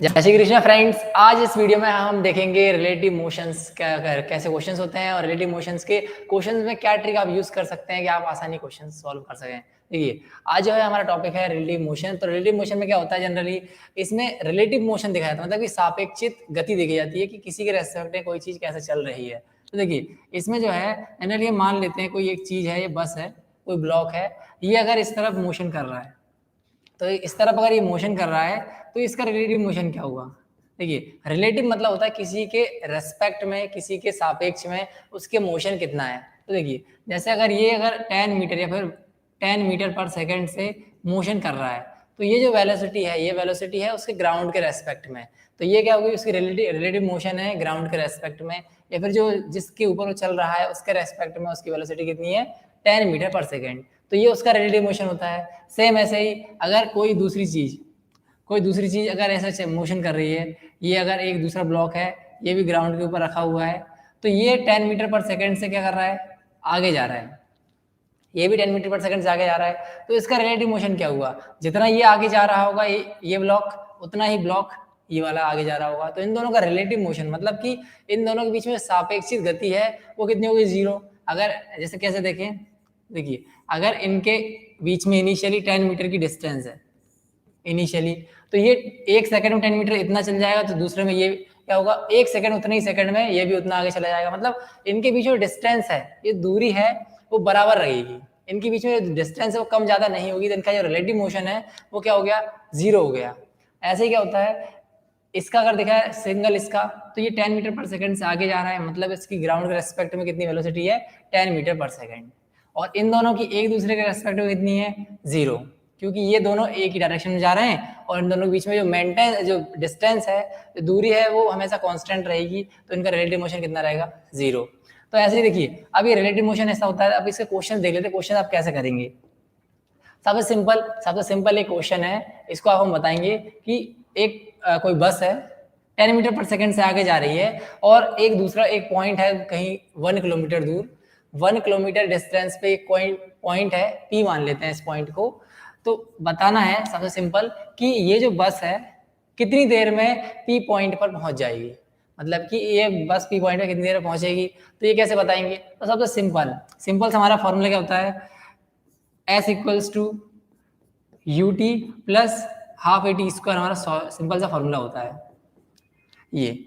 जय श्री कृष्ण फ्रेंड्स। आज इस वीडियो में हम देखेंगे रिलेटिव मोशंस कैसे क्वेश्चंस होते हैं और रिलेटिव मोशंस के क्वेश्चंस में क्या ट्रिक आप यूज कर सकते हैं कि आप आसानी क्वेश्चन सॉल्व कर सकें। देखिए, आज जो है हमारा टॉपिक है रिलेटिव मोशन। तो रिलेटिव मोशन में क्या होता है, जनरली इसमें रिलेटिव मोशन दिखाया जाता है, मतलब कि सापेक्षित गति देखी जाती है कि किसी के रेस्पेक्ट में कोई चीज कैसे चल रही है। तो देखिए, इसमें जो है जनरली मान लेते हैं कोई एक चीज है, ये बस है, कोई ब्लॉक है, ये अगर इस तरफ मोशन कर रहा है, तो इस तरफ अगर ये मोशन कर रहा है तो इसका रिलेटिव मोशन क्या हुआ। देखिए, रिलेटिव मतलब होता है किसी के रेस्पेक्ट में, किसी के सापेक्ष में उसके मोशन कितना है। तो देखिए, जैसे अगर 10 मीटर या फिर 10 मीटर पर सेकंड से मोशन कर रहा है, तो ये जो वेलोसिटी है, ये वेलोसिटी है उसके ग्राउंड के रेस्पेक्ट में। तो ये क्या होगी, उसकी रिलेटिव मोशन है ग्राउंड के रेस्पेक्ट में, या फिर जो जिसके ऊपर वो चल रहा है उसके रेस्पेक्ट में उसकी वेलोसिटी कितनी है, 10 मीटर पर सेकेंड। तो ये उसका रिलेटिव मोशन होता है। सेम ऐसे ही अगर कोई दूसरी चीज अगर ऐसा मोशन कर रही है, ये अगर एक दूसरा ब्लॉक है, ये भी ग्राउंड के ऊपर रखा हुआ है, तो ये 10 मीटर पर सेकेंड से क्या कर रहा है, आगे जा रहा है। ये भी 10 मीटर पर सेकेंड से आगे जा रहा है, तो इसका रिलेटिव मोशन क्या हुआ, जितना ये आगे जा रहा होगा ये ब्लॉक, उतना ही ब्लॉक ये वाला आगे जा रहा होगा। तो इन दोनों का रिलेटिव मोशन मतलब कि इन दोनों के बीच में सापेक्षिक गति है, वो कितनी होगी, 0। अगर जैसे कैसे देखें, देखिए अगर इनके बीच में इनिशियली 10 मीटर की डिस्टेंस है इनिशियली, तो ये 1 सेकंड में 10 मीटर इतना चल जाएगा, तो दूसरे में ये क्या होगा, 1 सेकंड उतने ही सेकंड में ये भी उतना आगे चला जाएगा। मतलब इनके बीच में डिस्टेंस है, ये दूरी है, वो बराबर रहेगी। इनके बीच में डिस्टेंस है वो कम ज्यादा नहीं होगी, तो इनका जो रिलेटिव मोशन है वो क्या हो गया, 0 हो गया। ऐसे ही क्या होता है, इसका अगर देखा है सिंगल इसका, तो ये 10 मीटर पर सेकंड से आगे जा रहा है, मतलब इसकी ग्राउंड के रेस्पेक्ट में कितनी वेलोसिटी है, 10 मीटर पर सेकंड। और इन दोनों की एक दूसरे के रेस्पेक्ट में कितनी है, 0, क्योंकि ये दोनों एक ही डायरेक्शन में जा रहे हैं और इन दोनों के बीच में जो डिस्टेंस है, जो दूरी है, वो हमेशा कांस्टेंट रहेगी। तो इनका रिलेटिव मोशन कितना रहेगा, 0। तो ऐसे ही देखिए, अब ये रिलेटिव मोशन ऐसा होता है। अब इसके क्वेश्चन देख लेते हैं, क्वेश्चन आप कैसे करेंगे। सबसे सिंपल एक क्वेश्चन है, इसको आप हम बताएंगे कि एक कोई बस है, 10 मीटर पर सेकंड से आगे जा रही है, और एक दूसरा एक पॉइंट है कहीं 1 किलोमीटर दूर, 1 किलोमीटर डिस्टेंस पे एक पॉइंट है, पी मान लेते हैं इस पॉइंट को। तो बताना है सबसे सिंपल कि ये जो बस है कितनी देर में पी पॉइंट पर पहुंच जाएगी, मतलब कि ये बस पी पॉइंट पर कितनी देर में पहुंचेगी। तो ये कैसे बताएंगे, तो सबसे सिंपल हमारा फॉर्मूला क्या होता है, S equals to u t plus half a t square, हमारा सिंपल सा फॉर्मूला होता है ये।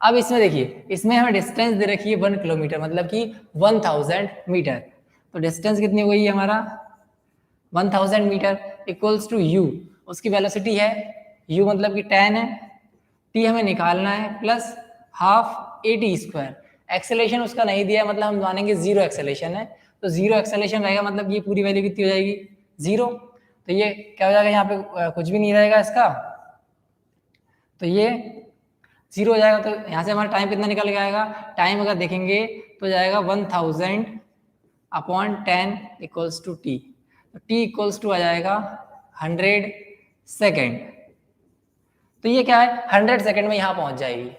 अब इसमें देखिए, इसमें हमें डिस्टेंस दे रखी है 1 किलोमीटर, मतलब कि 1000 मीटर। तो डिस्टेंस कितनी हो गई है हमारा, 1000 मीटर इक्वल्स टू यू, उसकी वेलोसिटी है, यू मतलब कि 10 है, टी हमें निकालना है, plus half a t square. Acceleration उसका नहीं दिया है, मतलब हम मानेंगे 0 एक्सेलेरेशन है, तो 0 एक्सेलेरेशन रहेगा, मतलब ये पूरी वैल्यू कितनी हो जाएगी, 0। तो ये क्या हो जाएगा, यहाँ पे कुछ भी नहीं रहेगा इसका, तो ये 0 हो जाएगा। तो यहाँ से हमारा टाइम कितना निकल के आएगा, टाइम अगर देखेंगे तो जाएगा 1000/10 इक्वल्स टू टी। तो टी इक्वल्स टू आ जाएगा 100 सेकेंड। तो ये क्या है, 100 सेकेंड में यहाँ पहुंच जाएगी।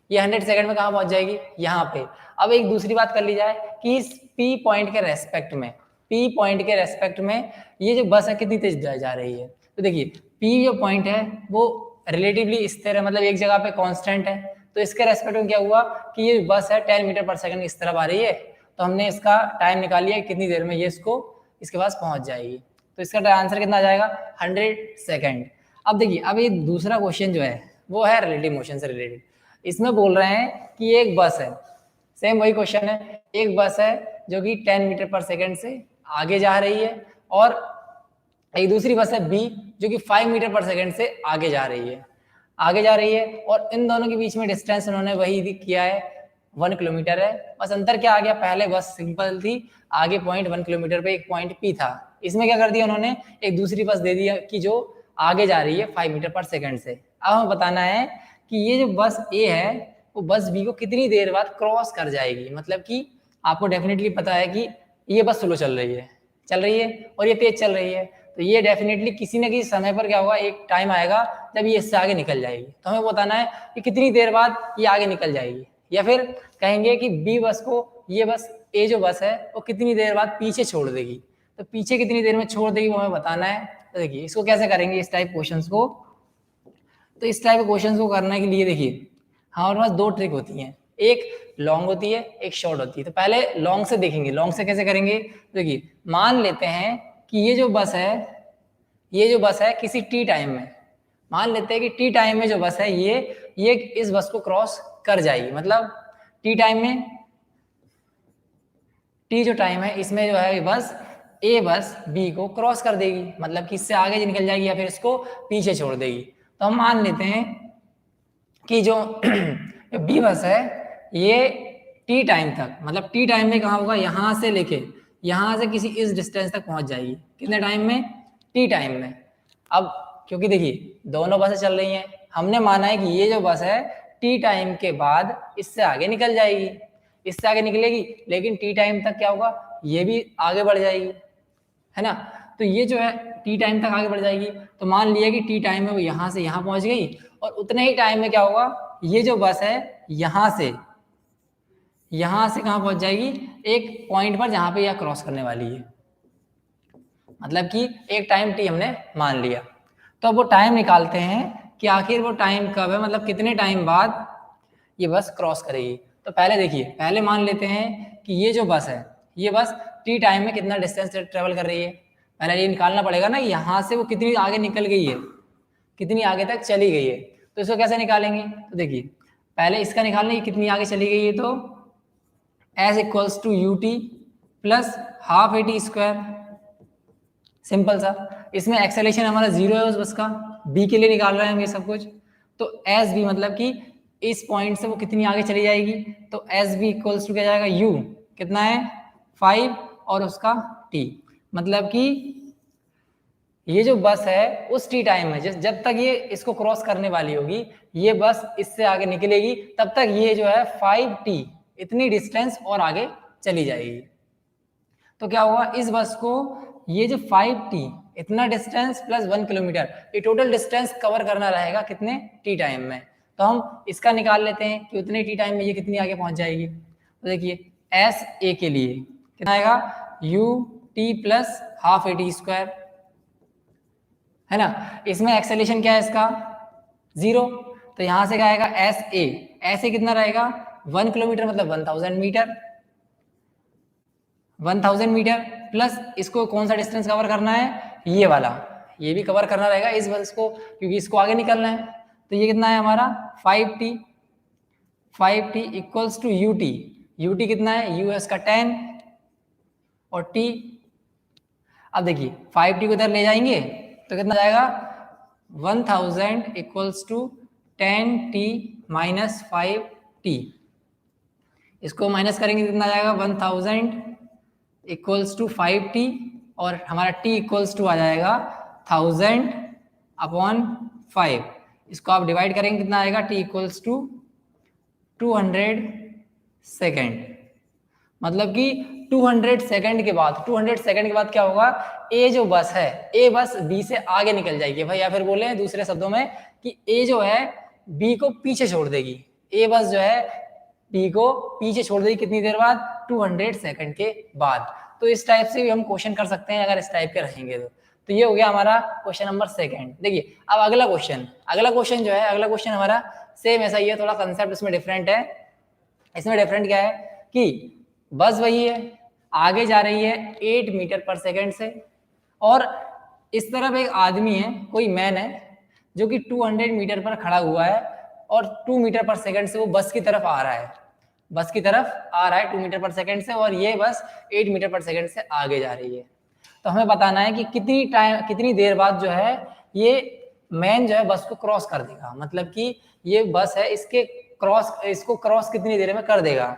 ये 100 सेकेंड में कहाँ पहुंच जाएगी, यहाँ पे। अब एक दूसरी बात कर ली जाए कि इस पी पॉइंट के रेस्पेक्ट में ये जो बस है कितनी तेज जा रही है। तो देखिए, पी जो पॉइंट है वो रिलेटिवली स्थिर है, मतलब एक जगह पे कांस्टेंट है। तो इसके रेस्पेक्ट में क्या हुआ कि ये बस है 10 मीटर पर सेकंड इस तरफ आ रही है, तो हमने इसका टाइम निकाल लिया कितनी देर में ये इसके पास पहुंच जाएगी। तो इसका आंसर कितना आ जाएगा, 100 सेकेंड। अब देखिए, अब ये दूसरा क्वेश्चन जो है वो है रिलेटिव मोशन से रिलेटेड। इसमें बोल रहे हैं कि एक बस है, सेम वही क्वेश्चन है, एक बस है जो कि 10 मीटर पर सेकंड से आगे जा रही है, और एक दूसरी बस है बी जो कि 5 मीटर पर सेकंड से आगे जा रही है, और इन दोनों के बीच में डिस्टेंस उन्होंने वही किया है, 1 किलोमीटर है। बस अंतर क्या आ गया, पहले बस सिंपल थी, आगे पॉइंट 1 किलोमीटर पे एक पॉइंट पी था, इसमें क्या कर दिया उन्होंने, एक दूसरी बस दे दिया कि जो आगे जा रही है 5 मीटर पर सेकंड से। अब हमें बताना है कि ये जो बस ए है वो बस बी को कितनी देर बाद क्रॉस कर जाएगी। मतलब कि आपको डेफिनेटली पता है कि ये बस स्लो चल रही है और ये तेज चल रही है, तो ये डेफिनेटली किसी न किसी समय पर क्या होगा, एक टाइम आएगा जब ये इससे आगे निकल जाएगी। तो हमें बताना है कि कितनी देर बाद ये आगे निकल जाएगी, या फिर कहेंगे कि बी बस को ये बस ए जो बस है वो कितनी देर बाद पीछे छोड़ देगी। तो पीछे कितनी देर में छोड़ देगी वो हमें बताना है। तो देखिए, इसको कैसे करेंगे, इस टाइप क्वेश्चंस को। तो इस टाइप के क्वेश्चन को करने के लिए देखिए हमारे पास दो ट्रिक होती हैं, एक लॉन्ग होती है, एक शॉर्ट होती है। तो पहले लॉन्ग से देखेंगे, लॉन्ग से कैसे करेंगे। देखिए मान लेते हैं कि ये जो बस है किसी टी टाइम में, मान लेते हैं कि टी टाइम में जो बस है ये इस बस को क्रॉस कर जाएगी। मतलब टी टाइम में, टी जो टाइम है इसमें जो है बस ए बस बी को क्रॉस कर देगी, मतलब कि इससे आगे निकल जाएगी या फिर इसको पीछे छोड़ देगी। तो हम मान लेते हैं कि जो बी बस है ये टी टाइम तक, मतलब टी टाइम में कहाँ होगा, यहाँ से लेके यहाँ से किसी इस डिस्टेंस तक पहुंच जाएगी। कितने टाइम में, टी टाइम में। अब क्योंकि देखिए दोनों बसें चल रही हैं, हमने माना है कि ये जो बस है टी टाइम के बाद इससे आगे निकल जाएगी, इससे आगे निकलेगी, लेकिन टी टाइम तक क्या होगा, ये भी आगे बढ़ जाएगी, है ना। तो ये जो है टी टाइम तक आगे बढ़ जाएगी। तो मान लिया कि टी टाइम में वो यहाँ से यहाँ पहुंच गई, और उतने ही टाइम में क्या होगा, ये जो बस है यहाँ से कहाँ पहुंच जाएगी, एक पॉइंट पर जहाँ पे यह क्रॉस करने वाली है। मतलब कि एक टाइम टी हमने मान लिया। तो अब वो टाइम निकालते हैं कि आखिर वो टाइम कब है, मतलब कितने टाइम बाद ये बस क्रॉस करेगी। तो पहले देखिए, पहले मान लेते हैं कि ये जो बस है ये बस टी टाइम में कितना डिस्टेंस ट्रेवल कर रही है। पहले ये निकालना पड़ेगा ना, यहाँ से वो कितनी आगे निकल गई है, कितनी आगे तक चली गई है। तो इसको कैसे निकालेंगे, तो देखिए पहले इसका निकालने की कितनी आगे चली गई है, तो s equals to u t plus half a t square, simple सा। इसमें एक्सेलेरेशन हमारा 0 है उस बस का, बी के लिए निकाल रहे हैं हम ये सब कुछ। तो एस बी मतलब कि इस पॉइंट से वो कितनी आगे चली जाएगी, तो एस बी इक्वल्स टू क्या जाएगा, यू कितना है 5 और उसका टी। मतलब कि ये जो बस है उस टी टाइम में जब तक ये इसको क्रॉस करने वाली होगी, ये बस इससे आगे निकलेगी, तब तक ये जो है 5t इतनी डिस्टेंस और आगे चली जाएगी। तो क्या हुआ, इस बस को ये जो 5t इतना डिस्टेंस प्लस 1 किलोमीटर, ये टोटल डिस्टेंस कवर करना रहेगा कितने, टी टाइम में। तो हम इसका निकाल लेते हैं कि उतने टी टाइम में ये कितनी आगे पहुंच जाएगी। तो देखिए एस ए के लिए कितना आएगा, you t plus half a t square, है ना। इसमें एक्सेलेरेशन क्या है इसका 0, तो यहां से क्या आएगा एस ए कितना रहेगा 1 किलोमीटर, मतलब 1000 मीटर, 1000 मीटर प्लस इसको कौन सा डिस्टेंस कवर करना है, ये वाला, ये भी कवर करना रहेगा इस बस को, क्योंकि इसको आगे निकलना है। तो ये कितना है हमारा 5t इक्वल्स टू यूटी कितना है, यूएस का 10 और टी। अब देखिए 5t को इधर ले जाएंगे तो कितना जाएगा 1000 equals to 10t minus 5t, इसको माइनस करेंगे कितना जाएगा 1000 इक्वल्स टू 5t और हमारा t इक्वल्स टू आ जाएगा 1000 अपॉन 5। इसको आप डिवाइड करेंगे कितना आएगा, t इक्वल्स टू 200 सेकेंड। मतलब कि 200 सेकंड के बाद क्या होगा, ए जो बस है ए बस बी से आगे निकल जाएगी भाई, या फिर बोले दूसरे शब्दों में कि ए जो है बी को पीछे छोड़ देगी, ए बस जो है बी को पीछे छोड़ देगी कितनी देर बाद, 200 सेकंड के बाद। तो इस टाइप से भी हम क्वेश्चन कर सकते हैं अगर इस टाइप के रहेंगे तो ये हो गया हमारा क्वेश्चन नंबर 2। देखिए अब अगला क्वेश्चन जो है, अगला क्वेश्चन हमारा सेम ऐसा ही है, थोड़ा कंसेप्ट इसमें डिफरेंट है। इसमें डिफरेंट क्या है कि बस वही है, आगे जा रही है 8 मीटर पर सेकंड से, और इस तरफ एक आदमी है, कोई मैन है जो कि 200 मीटर पर खड़ा हुआ है और 2 मीटर पर सेकंड से वो बस की तरफ आ रहा है, 2 मीटर पर सेकंड से, और ये बस 8 मीटर पर सेकंड से आगे जा रही है। तो हमें बताना है कि कितनी देर बाद जो है ये मैन जो है बस को क्रॉस कर देगा, मतलब कि ये बस है इसको क्रॉस कितनी देर में कर देगा।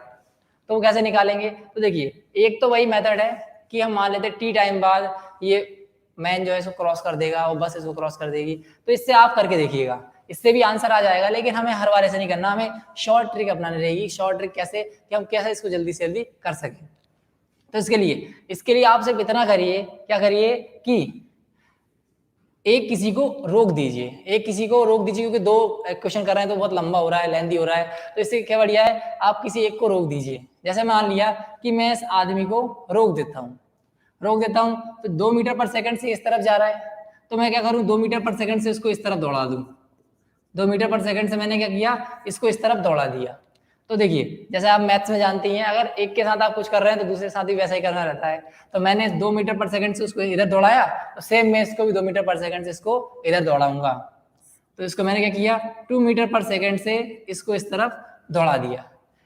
तो वो कैसे निकालेंगे, तो देखिए एक तो वही मेथड है कि हम मान लेते हैं टी टाइम बाद ये मैन जो है इसको क्रॉस कर देगा, वो बस इसको क्रॉस कर देगी। तो इससे आप करके देखिएगा, इससे भी आंसर आ जाएगा, लेकिन हमें हर बार ऐसे नहीं करना, हमें शॉर्ट ट्रिक अपनानी रहेगी। शॉर्ट ट्रिक कैसे, कि हम कैसे इसको जल्दी से जल्दी कर सकें। तो इसके लिए आप सिर्फ इतना करिए, क्या करिए कि एक किसी को रोक दीजिए क्योंकि 2 क्वेश्चन कर रहे हैं तो बहुत लंबा हो रहा है, लेंथी हो रहा है। तो इससे क्या बढ़िया है, आप किसी एक को रोक दीजिए। जैसे मान लिया कि मैं इस आदमी को रोक देता हूँ तो 2 मीटर पर सेकंड से इस तरफ जा रहा है, तो मैं क्या करूँ 2 मीटर पर सेकंड से उसको इस तरफ दौड़ा दूँ, 2 मीटर पर सेकंड से मैंने क्या किया, इसको इस तरफ दौड़ा दिया। तो देखिए जैसे आप मैथ्स में जानती हैं, अगर एक के साथ आप कुछ कर रहे हैं तो दूसरे के साथ भी वैसा ही करना रहता है। तो मैंने 2 मीटर पर सेकंड से उसको इधर दौड़ाया, तो सेम मैं इसको भी 2 मीटर पर सेकंड से इसको इधर दौड़ाऊंगा। तो इसको मैंने क्या किया, 2 मीटर पर सेकंड से इसको इस तरफ दौड़ा दिया।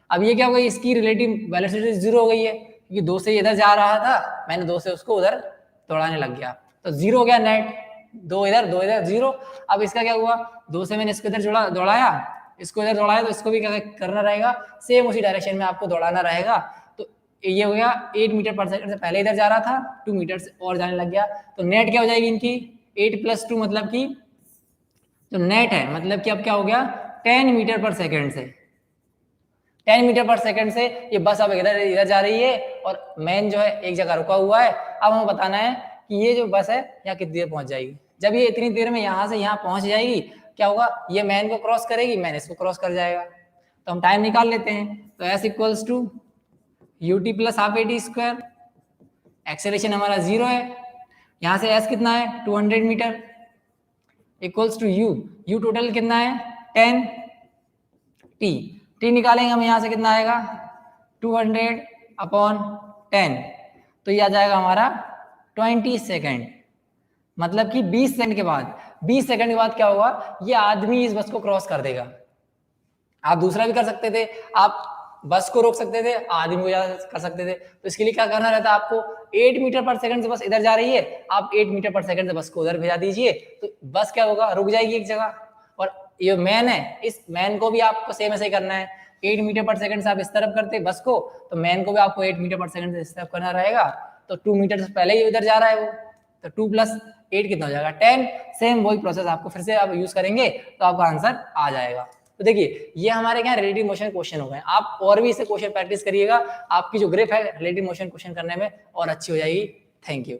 अब ये क्या हो गई, इसकी रिलेटिव वेलोसिटी 0 हो गई है, क्योंकि 2 से इधर जा रहा था, मैंने 2 से उसको उधर दौड़ाने लग गया, तो 0 हो गया नेट। 2 इधर 0। अब इसका क्या हुआ, 2 से मैंने इसको इधर दौड़ाया, इसको इधर दौड़ाया, तो इसको भी क्या करना रहेगा, सेम उसी डायरेक्शन में आपको दौड़ाना रहेगा। तो ये हो गया 8 मीटर पर सेकंड से पहले इधर जा रहा था, 2 मीटर से और जाने लग गया। तो नेट क्या हो जाएगी इनकी, 8 + 2 मतलब कि जो नेट है, मतलब कि अब क्या हो गया 10 मीटर पर सेकंड से 10 मीटर पर सेकंड से ये बस अब इधर जा रही है, और मैन जो है एक जगह रुका हुआ है। अब हमें बताना है कि ये जो बस है यहाँ कितनी देर पहुंच जाएगी। जब ये इतनी देर में यहाँ से यहाँ पहुंच जाएगी, क्या होगा, ये मैन को क्रॉस करेगी, मैन इसको क्रॉस कर जाएगा। तो हम टाइम निकाल लेते हैं। तो S = ut + ½ AT²। एक्सेलरेशन हमारा 0 है, यहाँ से S कितना है 200 metre, equals to u total कितना है 10, t निकालेंगे हम, यहाँ से कितना आएगा 200/10, तो ये आ जाएगा हमारा 20 सेकेंड। मतलब कि 20 सेकंड के बाद, 20 सेकंड के बाद क्या होगा, ये आदमी इस बस को क्रॉस कर देगा। आप दूसरा भी कर सकते थे, आप बस को रोक सकते थे, आदमी को कर सकते थे। तो इसके लिए क्या करना रहता है आपको, 8 मीटर पर सेकंड से बस इधर जा रही है, आप 8 मीटर पर सेकंड से बस को उधर भेजा दीजिए, तो बस क्या होगा, रुक जाएगी एक जगह। और ये मैन है, इस मैन को भी आपको सेम ऐसे ही करना है। 8 मीटर पर सेकंड से आप इस तरफ करते बस को, तो मैन को भी आपको 8 मीटर पर सेकंड से इस तरफ करना रहेगा। तो 2 मीटर से पहले ही इधर जा रहा है वो, तो 2 + 8 कितना हो जाएगा 10। सेम वही प्रोसेस आपको फिर से आप यूज करेंगे तो आपका आंसर आ जाएगा। तो देखिए ये हमारे क्या रिलेटिव मोशन क्वेश्चन हो गए। आप और भी इसे क्वेश्चन प्रैक्टिस करिएगा, आपकी जो ग्रिप है रिलेटिव मोशन क्वेश्चन करने में और अच्छी हो जाएगी। Thank you.